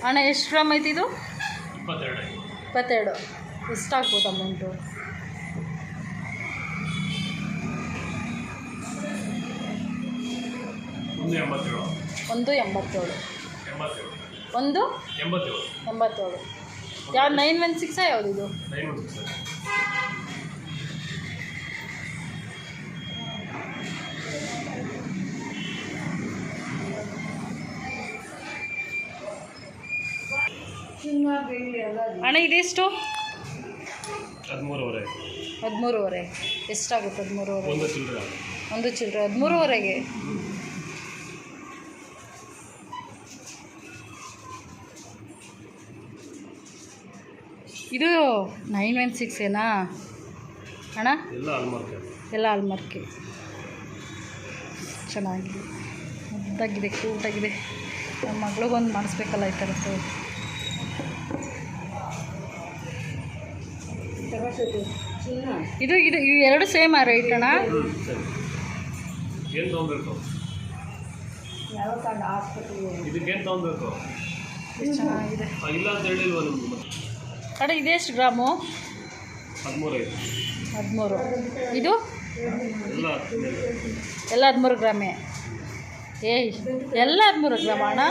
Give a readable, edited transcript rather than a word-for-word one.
ಅಣ್ಣ ಎಷ್ಟು ಗ್ರಾಮ್ ಐತಿ ಇದು? 22. ಎಷ್ಟಾಗ್ಬೋದು ಅಮೌಂಟು? ಒಂದು 87. ಒಂದು 87. ಯಾವ್ದು 916 ಯಾವುದಿದು? ಅಣ್ಣ ಇದೆಷ್ಟು? 13.5. ಎಷ್ಟಾಗುತ್ತೆ 13.5? ಒಂದು ಚಿಲ್ಲರೆ 13.5ಗೆ. ಇದು 916 ಏನಾ ಅಣ್ಣ? ಎಲ್ಲ ಆಲ್ಮಾರ್ಕೆ. ಚೆನ್ನಾಗಿದೆ, ಮುದ್ದಾಗಿದೆ, ಕ್ಯೂಟಾಗಿದೆ. ನಮ್ಮ ಮಗಳಿಗೊಂದು ಮಾಡಿಸ್ಬೇಕಲ್ಲ ಈ ಥರ. ಸೊ ಇದು ಇದು ಇವು ಎರಡು ಸೇಮ್ ರೇಟ್ ಅಣ್ಣ? ಎಷ್ಟು ಚೆನ್ನಾಗಿದೆ ಅಣ್ಣ. ಇದೆಷ್ಟು ಗ್ರಾಮು? 13. ಇದು ಎಲ್ಲ 13 ಗ್ರಾಮೇ? ಏಯ್ ಎಲ್ಲ 13 ಗ್ರಾಮ ಅಣ್ಣ?